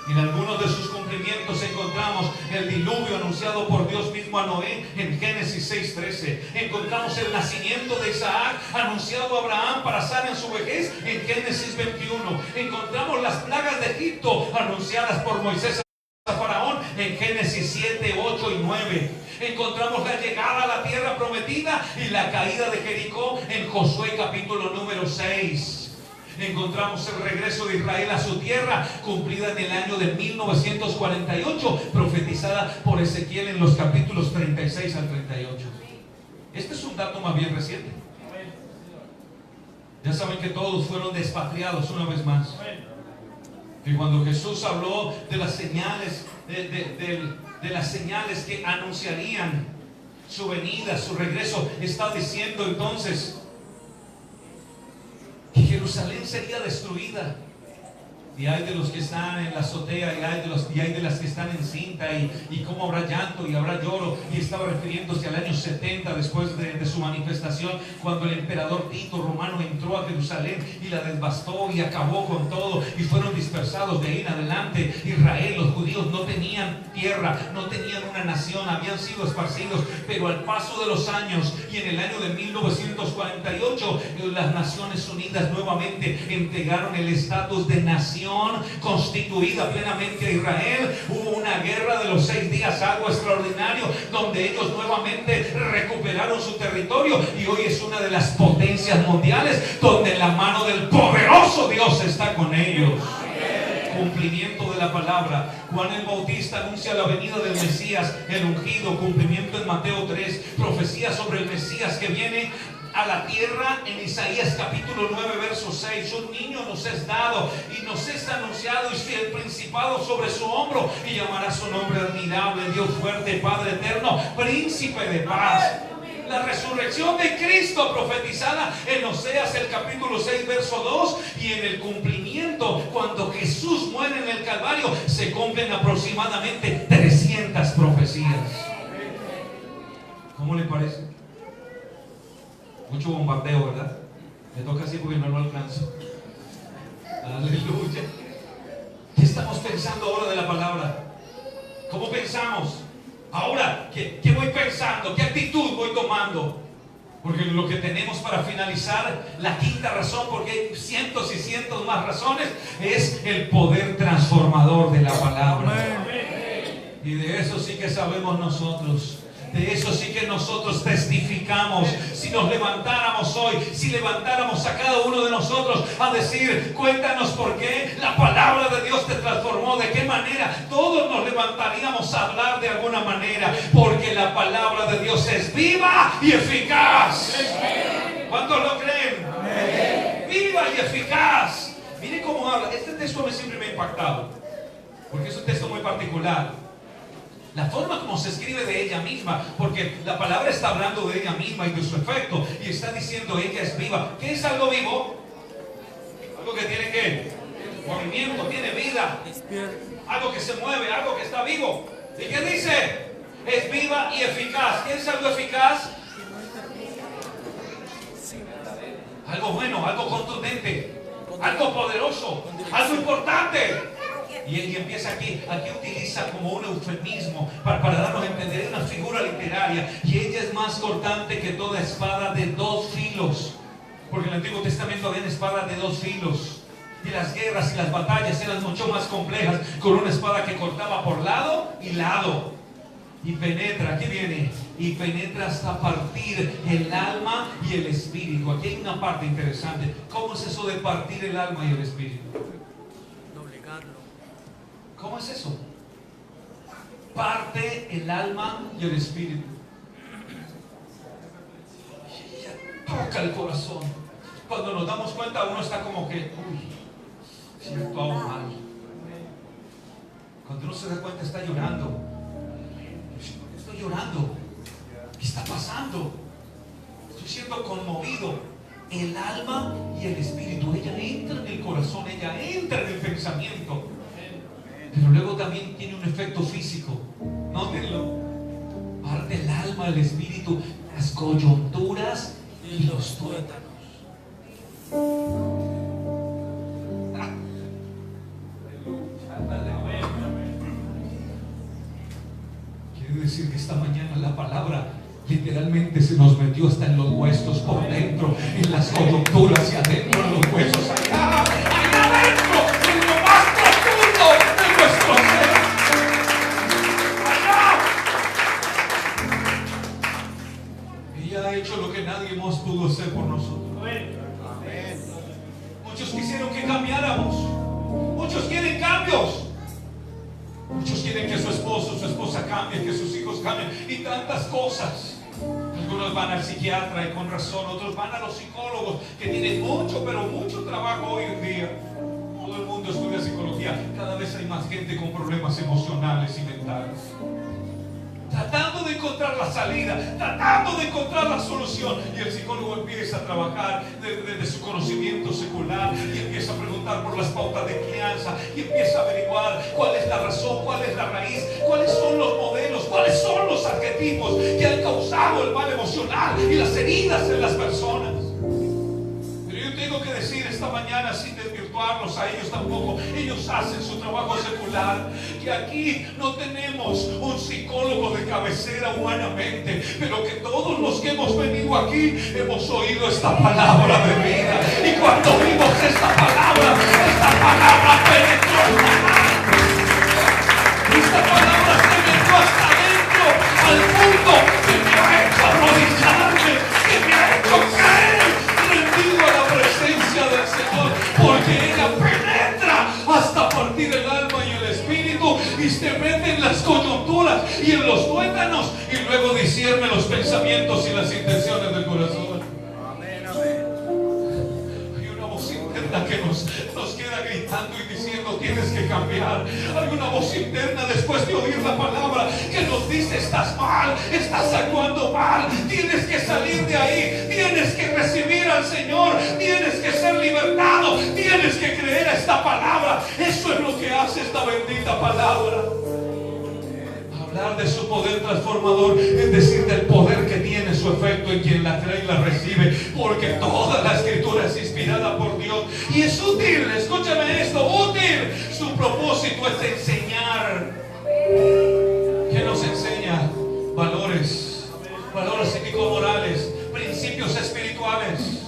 En algunos de sus cumplimientos encontramos el diluvio anunciado por Dios mismo a Noé en Génesis 6:13. Encontramos el nacimiento de Isaac anunciado a Abraham para Sara en su vejez en Génesis 21. Encontramos las plagas de Egipto anunciadas por Moisés a Faraón en Génesis 7, 8 y 9. Encontramos la llegada a la tierra prometida y la caída de Jericó en Josué capítulo número 6. Encontramos el regreso de Israel a su tierra, cumplida en el año de 1948, profetizada por Ezequiel en los capítulos 36 al 38. Este es un dato más bien reciente. Ya saben que todos fueron despatriados una vez más. Y cuando Jesús habló de las señales, de las señales que anunciarían su venida, su regreso, está diciendo entonces que Jerusalén sería destruida Y hay de los que están en la azotea, y hay de las que están en cinta, y cómo habrá llanto y habrá lloro. Y estaba refiriéndose al año 70 después de su manifestación, cuando el emperador Tito romano entró a Jerusalén y la devastó y acabó con todo, y fueron dispersados. De ahí en adelante Israel, los judíos, no tenían tierra, no tenían una nación, habían sido esparcidos. Pero al paso de los años, y en el año de 1948, las Naciones Unidas nuevamente entregaron el estatus de nación constituida plenamente a Israel. Hubo una guerra de los 6 días, algo extraordinario, donde ellos nuevamente recuperaron su territorio, y hoy es una de las potencias mundiales, donde la mano del poderoso Dios está con ellos. Cumplimiento de la palabra. Juan el Bautista anuncia la venida del Mesías, el ungido. Cumplimiento en Mateo 3, profecía sobre el Mesías que viene a la tierra en Isaías capítulo 9 verso 6. Un niño nos es dado y nos es anunciado, y el principado sobre su hombro, y llamará su nombre admirable, Dios fuerte, Padre eterno, príncipe de paz. La resurrección de Cristo profetizada en Oseas el capítulo 6 verso 2, y en el cumplimiento, cuando Jesús muere en el Calvario, se cumplen aproximadamente 300 profecías. ¿Cómo le parece? Mucho bombardeo, ¿verdad? Me toca así porque no lo alcanzo. Aleluya. ¿Qué estamos pensando ahora de la palabra? ¿Cómo pensamos? Ahora, ¿qué voy pensando? ¿Qué actitud voy tomando? Porque lo que tenemos para finalizar, la quinta razón, porque hay cientos y cientos más razones, es el poder transformador de la palabra. Y de eso sí que sabemos nosotros. De eso sí que nosotros testificamos. Si nos levantáramos hoy, si levantáramos a cada uno de nosotros a decir, cuéntanos por qué la palabra de Dios te transformó, de qué manera, todos nos levantaríamos a hablar de alguna manera, porque la palabra de Dios es viva y eficaz. ¿Cuántos lo creen? Viva y eficaz. Miren cómo habla. Este texto siempre me ha impactado, porque es un texto muy particular. La forma como se escribe de ella misma, porque la palabra está hablando de ella misma y de su efecto, y está diciendo ella es viva. ¿Qué es algo vivo? Algo que tiene ¿qué? Movimiento, tiene vida, algo que se mueve, algo que está vivo. ¿Y qué dice? Es viva y eficaz. ¿Qué es algo eficaz? Algo bueno, algo contundente, algo poderoso, algo importante. Y empieza aquí utiliza como un eufemismo para darnos a entender una figura literaria. Y ella es más cortante que toda espada de 2 filos. Porque en el Antiguo Testamento habían espadas de 2 filos. Y las guerras y las batallas eran mucho más complejas, con una espada que cortaba por lado y lado. Y penetra, aquí viene, y penetra hasta partir el alma y el espíritu. Aquí hay una parte interesante. ¿Cómo es eso de partir el alma y el espíritu? ¿Cómo es eso? Parte el alma y el espíritu. Y ella toca el corazón. Cuando nos damos cuenta, uno está como que, uy, si he actuado mal. Cuando uno se da cuenta, está llorando. ¿Por qué estoy llorando? ¿Qué está pasando? Estoy siendo conmovido. El alma y el espíritu. Ella entra en el corazón, ella entra en el pensamiento. Pero luego también tiene un efecto físico. Nótenlo. Parte el alma, el espíritu, las coyunturas y los tuétanos. Quiere decir que esta mañana la palabra literalmente se nos metió hasta en los huesos por dentro, en las coyunturas y adentro en los huesos. Allá adentro, en lo más profundo de nuestro ser. Allá. Ella ha hecho lo que nadie más pudo hacer por nosotros. Muchos quisieron que cambiáramos. Muchos quieren cambios. Muchos quieren que su esposo, su esposa cambie, que sus hijos cambien y tantas cosas. Algunos van al psiquiatra y con razón, otros van a los psicólogos que tienen mucho, pero mucho trabajo hoy en día. Todo el mundo estudia psicología. Cada vez hay más gente con problemas emocionales y mentales, tratando de encontrar la salida, tratando de encontrar la solución. Y el psicólogo empieza a trabajar desde su conocimiento secular y empieza a preguntar: preguntar por las pautas de crianza y empieza a averiguar cuál es la razón, cuál es la raíz, cuáles son los modelos, cuáles son los arquetipos que han causado el mal emocional y las heridas en las personas. Pero yo tengo que decir esta mañana, sin desvirtuarlos a ellos tampoco, ellos hacen su trabajo secular, que aquí no tenemos un psicólogo de cabecera humanamente, pero que todos los que hemos venido aquí hemos oído esta palabra de vida, y cuando vimos esta palabra penetró esta palabra se metió hasta adentro, al punto que me ha hecho arrodillarme, que me ha hecho caer rendido a la presencia del Señor, porque ella penetra hasta partir el alma y el espíritu y se mete en las coyunturas y en los tuétanos y luego discierne los pensamientos y las intenciones del corazón. Amén, amén. Hay una voz interna que nos queda gritando y diciendo: tienes que cambiar. Hay una voz interna después de oír la palabra que nos dice: estás mal, estás actuando mal, tienes que salir de ahí, tienes que recibir al Señor, tienes que ser libertado, tienes que creer a esta palabra. Eso es lo que hace esta bendita palabra. Hablar de su poder transformador es decir del poder que tiene su efecto en quien la cree y la recibe, porque toda la escritura es inspirada por Dios y es útil. Escúchame esto, útil. Su propósito es enseñar. ¿Qué nos enseña? Valores ético-morales, principios espirituales.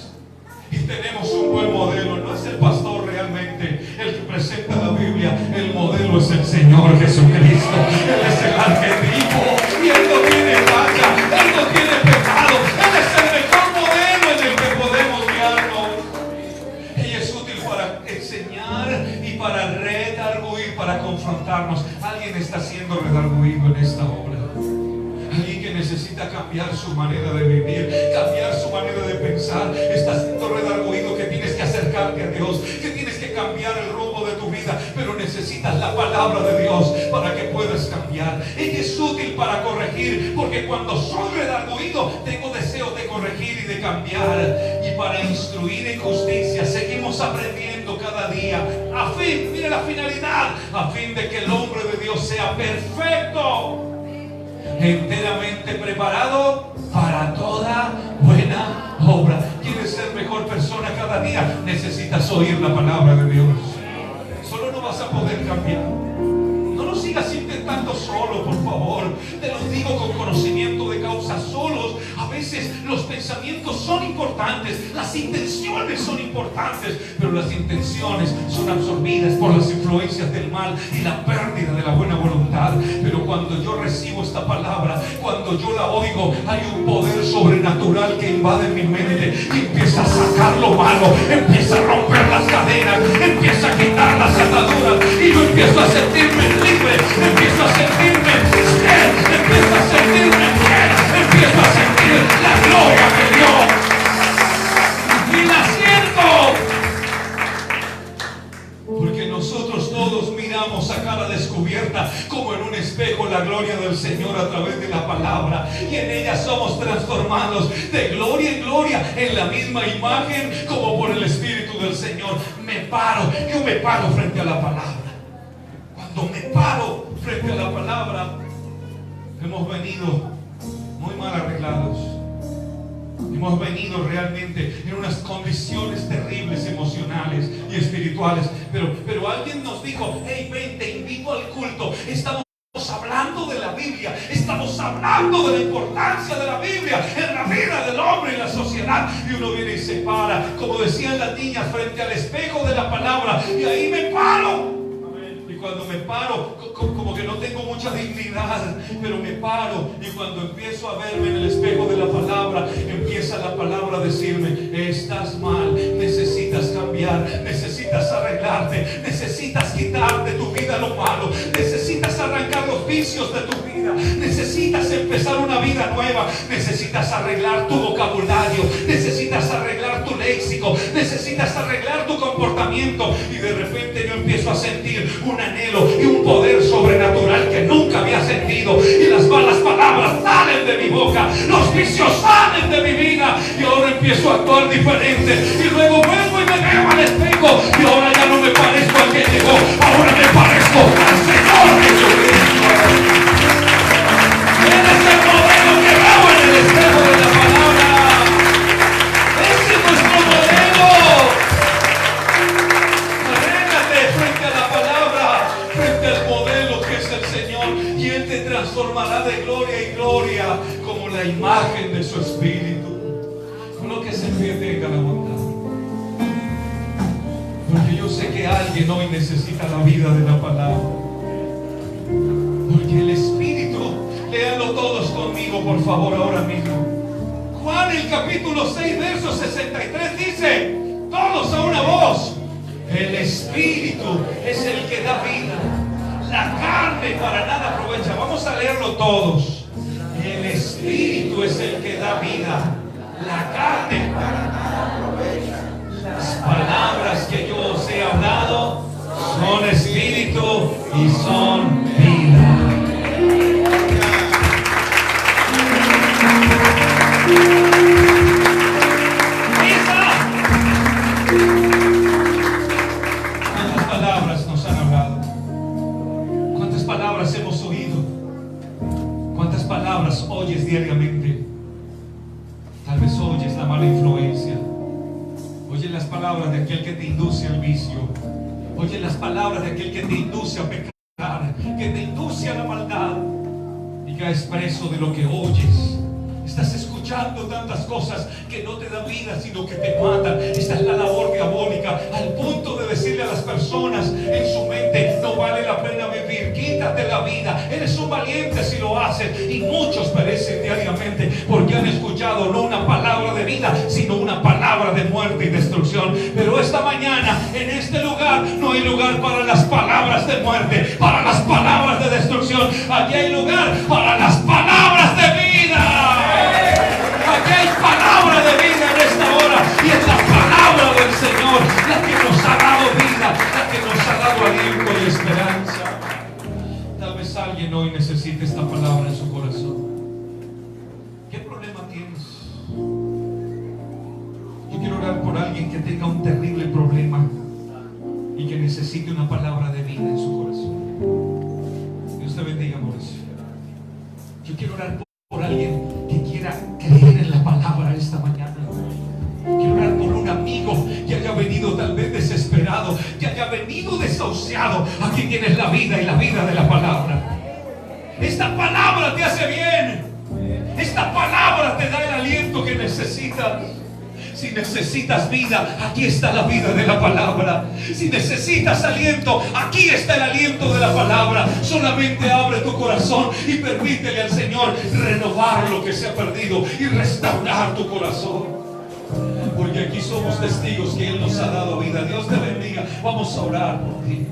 Y tenemos un buen modelo. No es el pastor realmente el que presenta la Biblia, el modelo es el Señor Jesucristo. Él es el arquetipo y Él no tiene falla, Él no tiene pecado. Él es el mejor modelo en el que podemos guiarnos. Ella es útil para enseñar y para redarguir, para confrontarnos. Alguien está siendo redarguido en esta obra. Alguien que necesita cambiar su manera de vivir, cambiar su manera de pensar. Estás siendo redarguido que tienes que acercarte a Dios, que tienes que cambiar el rumbo de tu vida, pero necesitas la palabra de Dios para que puedas cambiar. Ella es útil para corregir, porque cuando soy redarguido tengo deseos de corregir y de cambiar, y para instruir en justicia. Seguimos aprendiendo cada día, a fin, mire la finalidad, a fin de que el hombre de Dios sea perfecto, enteramente preparado para toda buena obra. ¿Quieres ser mejor persona cada día? Necesitas oír la palabra de Dios. Solo no vas a poder cambiar. No lo sigas intentando solo, por favor. Te lo digo con conocimiento de causa. Solos, a veces los pensamientos son importantes, las intenciones son importantes, pero las intenciones son absorbidas por las influencias del mal y la pérdida de la buena voluntad. Pero cuando yo recibo esta palabra, cuando yo la oigo, hay un poder sobrenatural que invade mi mente y empieza a sacar lo malo, empieza a romper las cadenas, empieza a quitar las ataduras, y yo empiezo a sentirme libre, empiezo a sentirme fiel, empiezo a sentirme fiel, empiezo a sentir la gloria de Dios y la siento, porque nosotros todos miramos a cara descubierta como en un espejo la gloria del Señor a través de la palabra, y en ella somos transformados de gloria en gloria en la misma imagen como por el Espíritu del Señor. Yo me paro frente a la palabra. Cuando me paro frente a la palabra, hemos venido muy mal arreglados. Hemos venido realmente en unas condiciones terribles emocionales y espirituales. Pero alguien nos dijo: hey, ven, te invito al culto. Estamos hablando de la Biblia, estamos hablando de la importancia de la Biblia en la vida del hombre y la sociedad. Y uno viene y se para, como decían las niñas, frente al espejo de la palabra, y ahí me paro. Y cuando me paro, como que no tengo mucha dignidad, pero me paro, y cuando empiezo a verme en el espejo de la palabra, empieza la palabra a decirme: estás mal, necesitas cambiar, necesitas arreglarte, necesitas quitar de tu vida lo malo, necesitas arrancar los vicios de tu vida, necesitas empezar una vida nueva, necesitas arreglar tu vocabulario, necesitas arreglar tu léxico, necesitas arreglar tu comportamiento. Y de repente yo empiezo a sentir un anhelo y un poder sobrenatural que nunca había sentido, y las malas palabras salen de mi boca, los vicios salen de mi vida, y ahora empiezo a actuar diferente. Y luego vuelvo y me veo al espejo, y ahora ya no que tenga la bondad. Porque yo sé que alguien hoy necesita la vida de la palabra. Porque el Espíritu, léanlo todos conmigo, por favor, ahora mismo. Juan, el capítulo 6, verso 63 dice, todos a una voz: el Espíritu es el que da vida, la carne para nada aprovecha. Vamos a leerlo todos. El Espíritu es el que da vida, la carne para nada aprovecha. Las palabras que yo os he hablado son espíritu y son vida. ¿Cuántas palabras nos han hablado? ¿Cuántas palabras hemos oído? ¿Cuántas palabras oyes diariamente? Tal vez oyes la mala influencia. Oye las palabras de aquel que te induce al vicio. Oye las palabras de aquel que te induce a pecar, que te induce a la maldad. Y caes preso de lo que oyes. Estás escuchando tantas cosas que no te dan vida, sino que te matan. Esta es la labor diabólica, al punto de decirle a las personas en su mente: no vale la pena vivir, quítate la vida, eres un valiente si lo haces. Y muchos perecen diariamente porque han escuchado no una palabra de vida, sino una palabra de muerte y destrucción. Pero esta mañana, en este lugar, no hay lugar para las palabras de muerte, para las palabras de destrucción. Aquí hay lugar para las palabras de vida. Aquí hay palabra de vida en esta hora, y es la palabra del Señor la que nos ha dado vida, la que nos ha dado aliento y esperanza. Tal vez alguien hoy necesite esta palabra en su corazón. ¿Qué problema tienes? Yo quiero orar por alguien que tenga un terrible problema y que necesite una palabra de vida en su corazón. Dios te bendiga, Mauricio. Yo quiero orar por alguien que quiera creer en la palabra esta mañana. Quiero orar por un amigo que haya venido tal vez desesperado, que haya venido desahuciado. Aquí tienes la vida y la vida de la palabra. Esta palabra te hace bien. Esta palabra te da el aliento que necesitas. Si necesitas vida, aquí está la vida de la palabra. Si necesitas aliento, aquí está el aliento de la palabra. Solamente abre tu corazón y permítele al Señor renovar lo que se ha perdido y restaurar tu corazón. Porque aquí somos testigos que Él nos ha dado vida. Dios te bendiga. Vamos a orar por ti.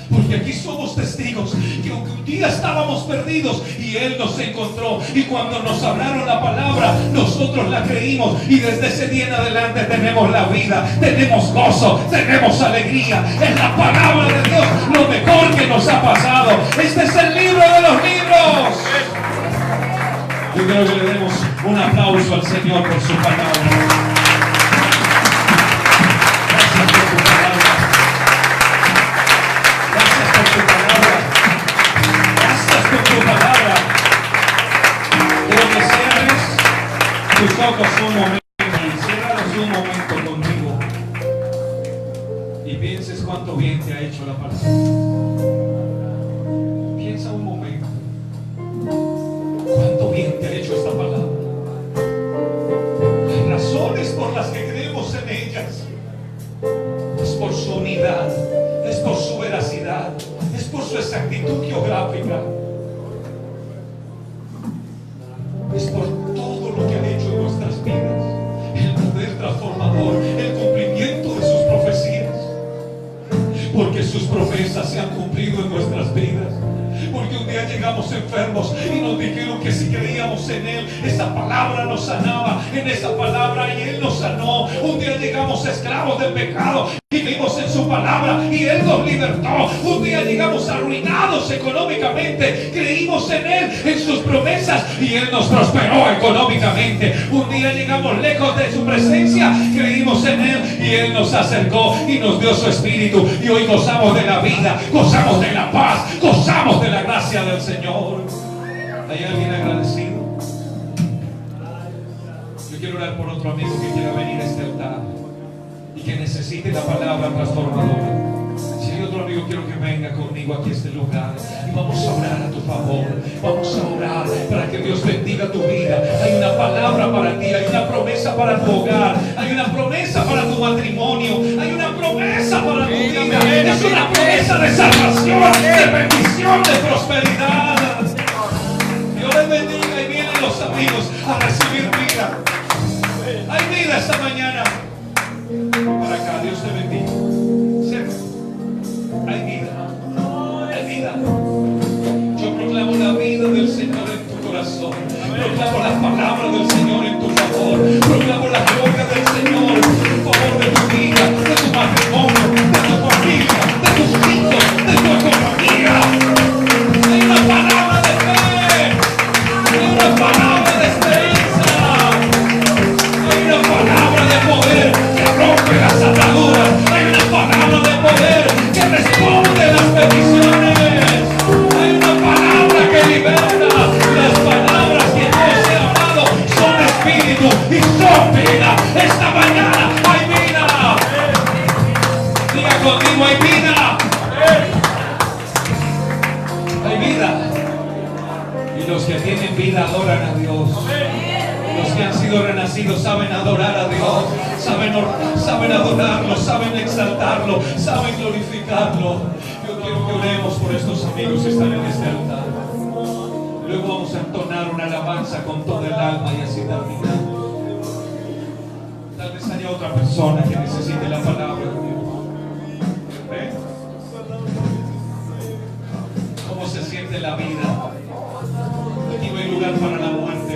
Porque aquí somos testigos que aunque un día estábamos perdidos y Él nos encontró, y cuando nos hablaron la palabra nosotros la creímos, y desde ese día en adelante tenemos la vida, tenemos gozo, tenemos alegría. Es la palabra de Dios lo mejor que nos ha pasado. Este es el libro de los libros. Yo quiero que le demos un aplauso al Señor por su palabra. Tus ojos un momento, ciérralos un momento conmigo y pienses cuánto bien te ha hecho la palabra. Piensa un momento cuánto bien te ha hecho esta palabra. Las razones por las que creemos en ellas es por su unidad, es por su veracidad, es por su exactitud geográfica, es por todo lo que ha hecho en nuestras vidas, el poder transformador, el cumplimiento de sus profecías, porque sus promesas se han cumplido en nuestras vidas. Porque un día llegamos enfermos y nos dijeron que si creíamos en Él, esa palabra nos sanaba, en esa palabra, y Él nos sanó. Un día llegamos esclavos del pecado y vimos en su palabra y Él nos libertó. Un día llegamos arruinados económicamente, creímos en Él, en sus promesas, y Él nos prosperó económicamente. Un día llegamos lejos de su presencia, creímos en Él y Él nos acercó y nos dio su espíritu, y hoy gozamos de la vida, gozamos de la paz, gozamos de la gracia del Señor. ¿Hay alguien agradecido? Yo quiero orar por otro amigo que quiera venir a este altar y que necesite la palabra transformadora. Si hay otro Otro amigo quiero que venga conmigo aquí a este lugar y vamos a orar a tu favor. Vamos a orar para que Dios bendiga tu vida. Hay una palabra para ti, hay una promesa para tu hogar, hay una promesa para tu matrimonio, hay una promesa para tu vida. Es una promesa de salvación, de bendición, de prosperidad. Dios les bendiga y vienen los amigos a recibir vida. Hay vida esta mañana. Para acá, Dios te bendiga. Hay vida. Hay vida. Yo proclamo la vida del Señor en tu corazón. Proclamo las palabras del Señor en tu favor. Proclamo la gloria del Señor en favor de tu vida, de tu matrimonio, de tu familia, de tus hijos, de tu economía. Hay una palabra de fe. Hay una palabra de esperanza. Hay una palabra de poder que rompe las ataduras. Hay una palabra de poder que responde a las peticiones. Hay una palabra que liberta. Las palabras que Dios ha hablado son espíritu y son vida. Esta mañana hay vida. Diga conmigo, hay vida. Hay vida. Y los que tienen vida adoran a Dios. Los que han sido renacidos saben adorar a Dios, saben adorarlo, saben exaltarlo, saben glorificarlo. Yo quiero que oremos por estos amigos que están en este altar. Luego vamos a entonar una alabanza con toda el alma y así terminamos. Tal vez haya otra persona que necesite la palabra de Dios. ¿Ven? ¿Cómo se siente la vida? Aquí no hay lugar para la muerte.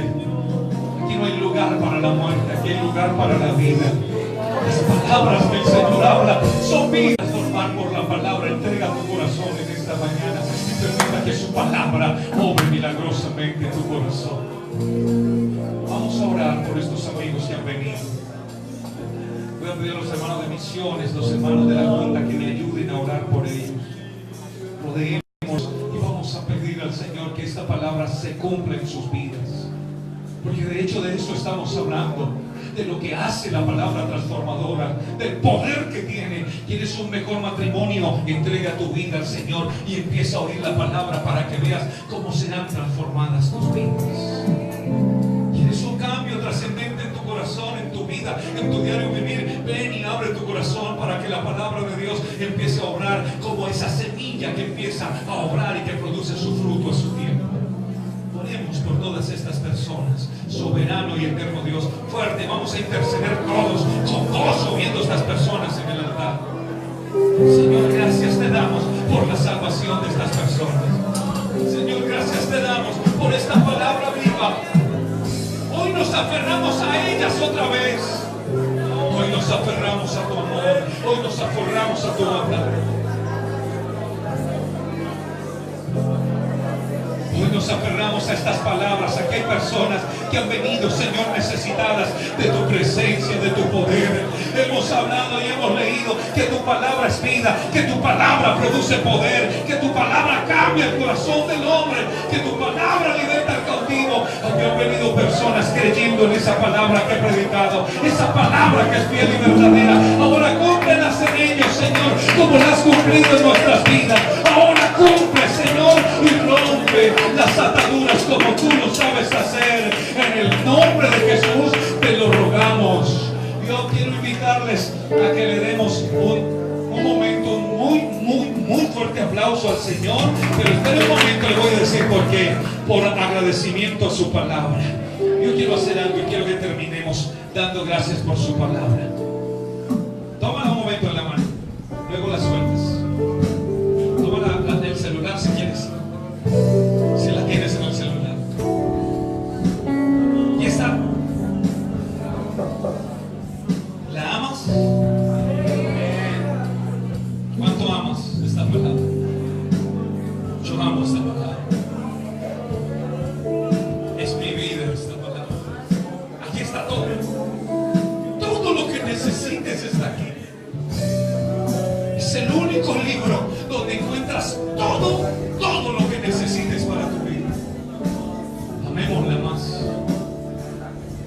Aquí no hay lugar para la muerte, aquí hay lugar para la vida. Las palabras que el Señor habla son vidas. Formar por la palabra, entrega tu corazón en esta mañana y permita que su palabra obre milagrosamente en tu corazón. Vamos a orar por estos amigos que han venido. Voy a pedir a los hermanos de misiones, los hermanos de la junta que me ayuden a orar por ellos. Rodeemos y vamos a pedir al Señor que esta palabra se cumpla en sus vidas. Porque de hecho de eso estamos hablando, de lo que hace la palabra transformadora, del poder que tiene. ¿Quieres un mejor matrimonio? Entrega tu vida al Señor y empieza a oír la palabra para que veas cómo serán transformadas tus vidas. ¿Quieres un cambio trascendente en tu corazón, en tu vida, en tu diario vivir? Ven y abre tu corazón para que la palabra de Dios empiece a obrar como esa semilla que empieza a obrar y que produce su fruto a su tiempo. Oremos por todas estas personas, soberano y eterno Dios. Fuerte, vamos a interceder todos con gozo viendo estas personas en el altar. Señor, gracias te damos por la salvación de estas personas. Señor, gracias te damos por esta palabra viva. Hoy nos aferramos a ellas otra vez. Hoy nos aferramos a tu amor. Hoy nos aferramos a tu bondad. Hoy nos aferramos a estas palabras. Aquí hay personas que han venido, Señor, necesitadas de tu presencia, de tu poder. Hemos hablado y hemos leído que tu palabra es vida, que tu palabra produce poder, que tu palabra cambia el corazón del hombre, que tu palabra liberta al cautivo. Aquí han venido personas creyendo en esa palabra que he predicado, esa palabra que es fiel y verdadera. Ahora cúmplelas en ellos, Señor, como las has cumplido en nuestras vidas. Ahora cumple, Señor, y rompe las ataduras como tú lo sabes hacer. En el nombre de Jesús te lo rogamos. Yo quiero invitarles a que le demos un momento, muy fuerte aplauso al Señor. Pero espera un momento, le voy a decir por qué. Por agradecimiento a su palabra. Yo quiero hacer algo y quiero que terminemos dando gracias por su palabra. Tómala un momento en la mano, luego la sueltas. Tómala el celular si quieres. Si la tienes en el celular. Y está. ¿La amas? ¿Cuánto amas esta palabra? Yo amo esta palabra. Es mi vida esta palabra. Aquí está todo. Todo lo que necesites está aquí. Es el único libro donde encuentras todo lo que necesites para tu vida. Amémosla más.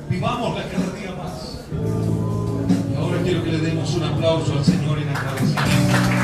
Vivámosla cada día más. Y ahora quiero que le demos un aplauso al Señor en agradecimiento.